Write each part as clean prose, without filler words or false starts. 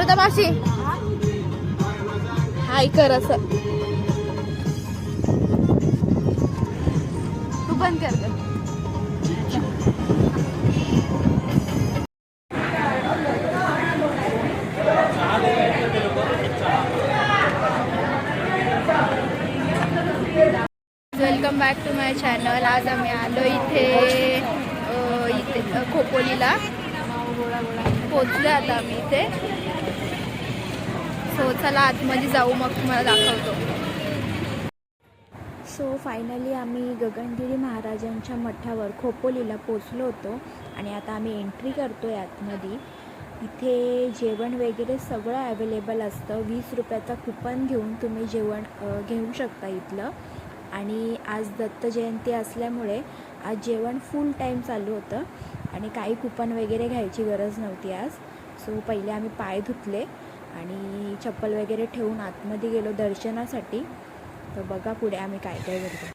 अमृता मावशी हाय कर असं तू बंद कर. Welcome back to my channel. आज आम्ही आलो इथे खोपोलीला पोचलो आता आम्ही इथे. सो चला आतमध्ये जाऊ मग तुम्हाला दाखवतो. सो फायनली आम्ही गगनगिरी महाराजांच्या मठावर खोपोलीला पोचलो होतो आणि आता आम्ही एंट्री करतो आहे आतमध्ये. इथे जेवण वगैरे सगळं अवेलेबल असतं. 20 रुपयाचा कुपन घेऊन तुम्ही जेवण घेऊ शकता इथलं. आणि आज दत्त जयंती असल्यामुळे आज जेवण फुल टाईम चालू होतं आणि काही कुपन वगैरे घ्यायची गरज नव्हती आज. सो पहिले आम्ही पाय धुतले आणि चप्पल वगैरे ठेवून आतमध्ये गेलो दर्शनासाठी. तर बघा पुढे आम्ही काय काय करतो.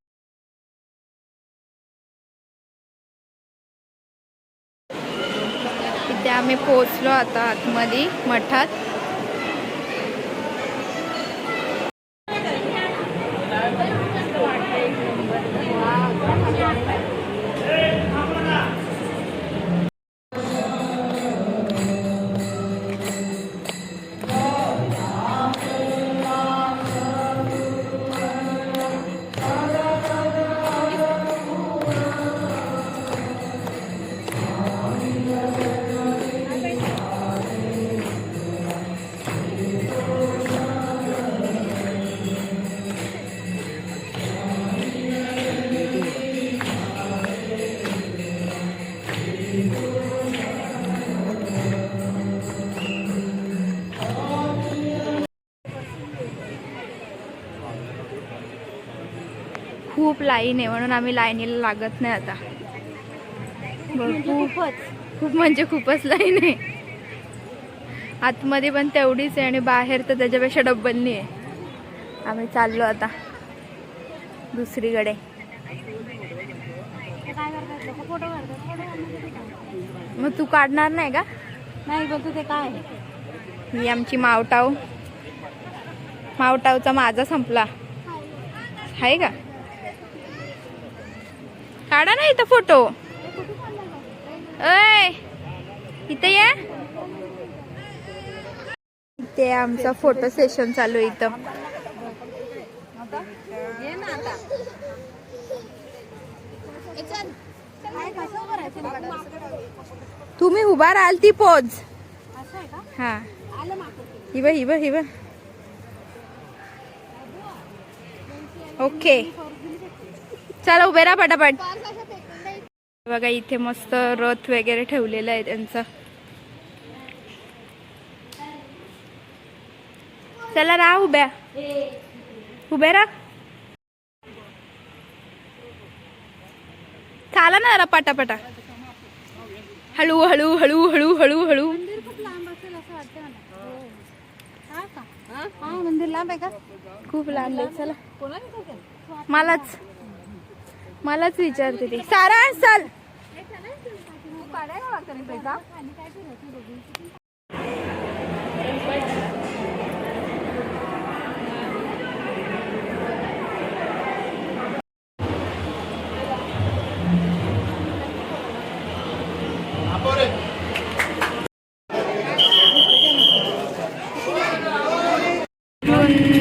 इथे आम्ही पोचलो आता आतमध्ये मठात. खूप लाईन आहे म्हणून आम्ही लाईनीला लागत नाही आता. खूप म्हणजे खूपच लाईन आहे. आतमध्ये पण तेवढीच आहे आणि बाहेर तर त्याच्यापेक्षा डब्बलनी आहे. आम्ही चाललो आता दुसरीकडे. मग तू काढणार नाही का? नाही बोलतो ते काय. ही आमची मावटाव. मावटावचा माझा संपला आहे का? काढा ना इथं फोटो. अय इथं या. इथे आमचा फोटो सेशन चालू आहे इथं. तुम्ही उभा राहाल ती पोज. हा हिबा हिबा हिबा. ओके चला उभे राहा पटापट. बघा इथे मस्त रथ वगैरे ठेवलेला आहे त्यांचा. चला राहा उभ्या. उभे राहा. चाला ना जरा पटापटा. हळू हळू हळू हळू हळू हळू. मंदिर लांब आहे का? खूप लांब आहे. चला मलाच विचारते ती. सारा चल.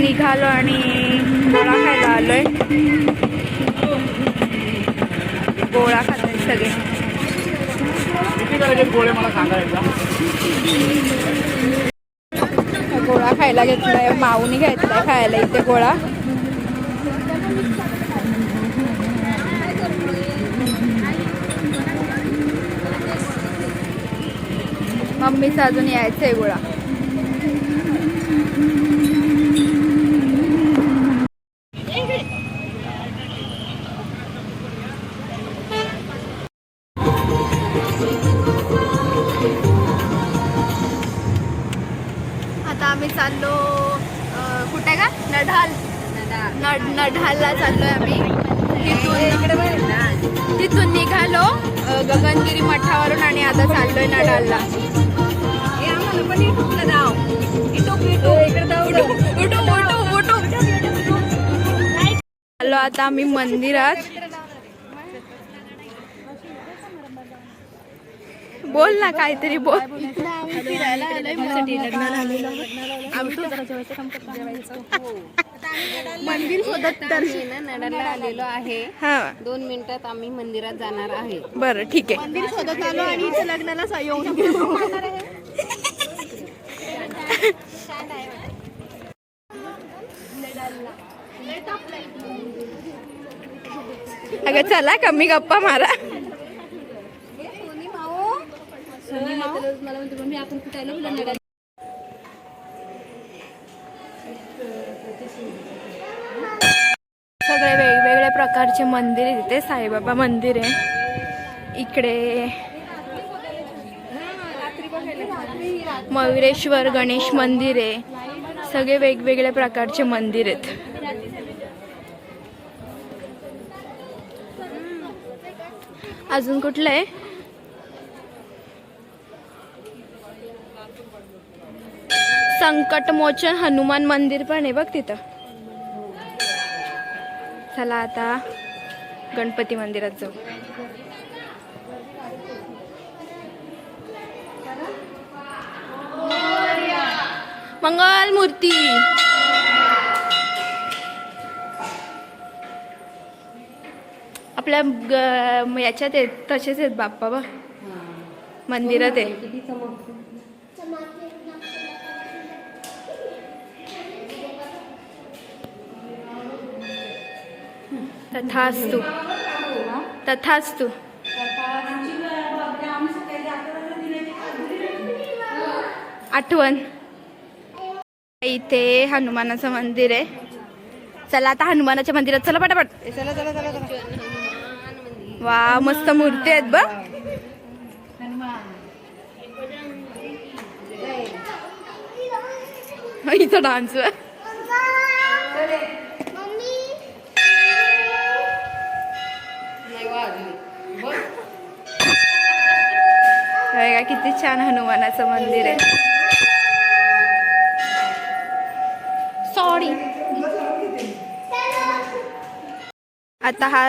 निघालो आणि गोळा खायला आलोय. गोळा खातात सगळे. गोळा खायला घेतलाय. माऊनी घेतलाय खायला इथे गोळा. मम्मीचं अजून यायचंय गोळा. आता आम्ही चाललो कुठे का? नढालला चाललोय आम्ही. तिथून निघालो गगनगिरी मठावरून आणि आता चाललोय नढालला. आलो आता आम्ही मंदिरात. बोल ना काहीतरी बोल. मंदिर शोधत नडरला आलेलो आहे. हा 2 मिनिटात आम्ही मंदिरात जाणार आहे. बरं ठीक आहे. मंदिर शोधत आलो आणि इथे लग्नाला येऊन गेलो. अगं चला कमी गप्पा मारा. सगळे वेगवेगळ्या प्रकारचे मंदिर आहे तिथे. साईबाबा मंदिर आहे इकडे, मयुरेश्वर गणेश मंदिर आहे. सगळे वेगवेगळ्या प्रकारचे मंदिर आहेत. अजून कुठलं आहे? संकटमोचन हनुमान मंदिर पण आहे बघ तिथं. चला आता गणपती मंदिरात जाऊ. मंगल मूर्ती. आपल्या याच्यात आहेत तसेच आहेत बाप्पा बघ मंदिरात आहे. तथास्तु तथास्तु. आठवण. इथे हनुमानाचं मंदिर आहे. चला आता हनुमानाच्या मंदिरात चला पटापट. वा मस्त मूर्ती आहेत बघ. इथं डान्स किती छान हनुमानाचं मंदिर आहे. सॉरी. आता हा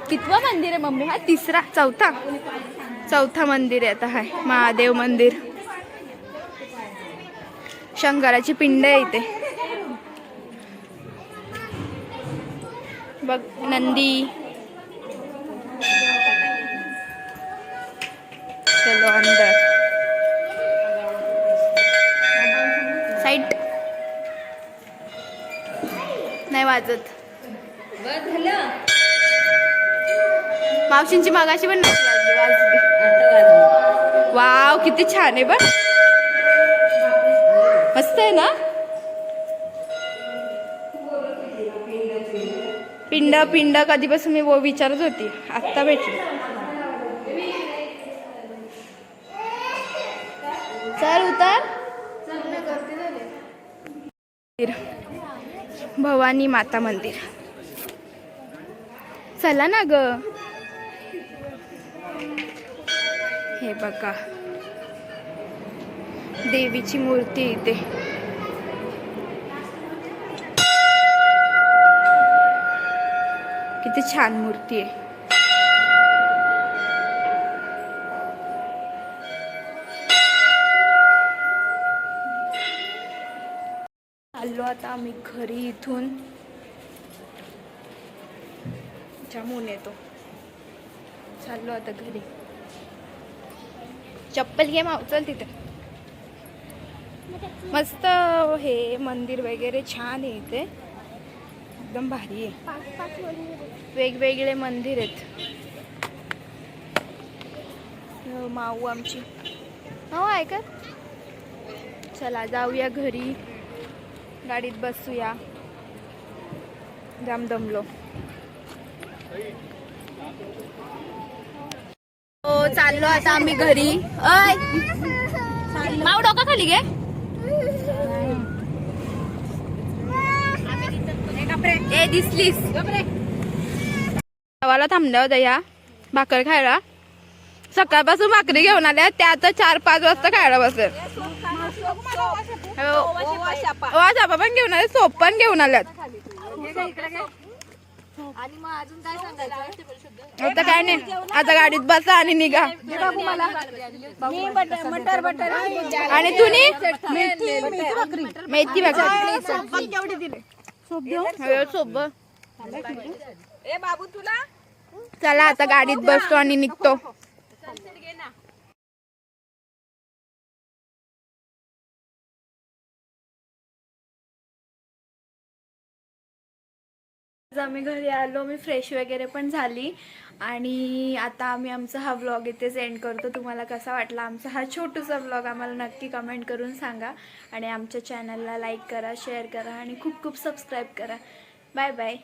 कितवा मंदिर आहे मम्मी? हा तिसरा चौथा मंदिर आहे आता. हा महादेव मंदिर. शंकराची पिंड आहे इथे बघ. नंदी. चलो अंदर. साईट नाही वाजत. मावशींची मागाशी पण नाही वाजली. वाव किती छान आहे बघ. मस्त आहे ना. पिंड कधीपासून मी विचारत होती, आत्ता भेटली. चल उतर. भवानी माता मंदिर. चला ना ग. हे बघा देवीची मूर्ती इथे. किती छान मूर्ती आहे. आलो आता आम्ही घरी. इथून जामून येतो. चाललो आता घरी. चप्पल घे माव. चल तिथे मस्त हे मंदिर वगैरे छान आहे इथे. एकदम भारी आहे. वेगवेगळे मंदिर आहेत. माऊ आमची हो आहे का. चला जाऊया घरी. गाडीत बसूया. जाम दमलो. हो चाललो आता आम्ही घरी. अय माऊ डोका खाली घे. ए दिसलीस. गावाला थांबल्या होत्या या भाकर खायला. सकाळपासून भाकरी घेऊन आल्या. त्या आता 4-5 वाजता खायला बसेल. वा चापा पण घेऊन आले, सोप पण घेऊन आल्यात. आणि मग अजून काय सांगायचं? आता काय नाही, आता गाडीत बसा आणि निघा. आणि तुम्ही मेथी भाकरी सोबत. चला आता गाडीत बसतो आणि निघतो. आम्ही घरी आलो, मी फ्रेश वगैरे पण झाली आणि आता आम्ही आमचा हा व्लॉग इथेच एंड करतो. तुम्हाला कसा वाटला आमचा हा छोटूसा व्लॉग आम्हाला नक्की कमेंट करून सांगा. आणि आमच्या चॅनलला लाईक करा, शेअर करा आणि खूप खूप सबस्क्राईब करा. Bye bye.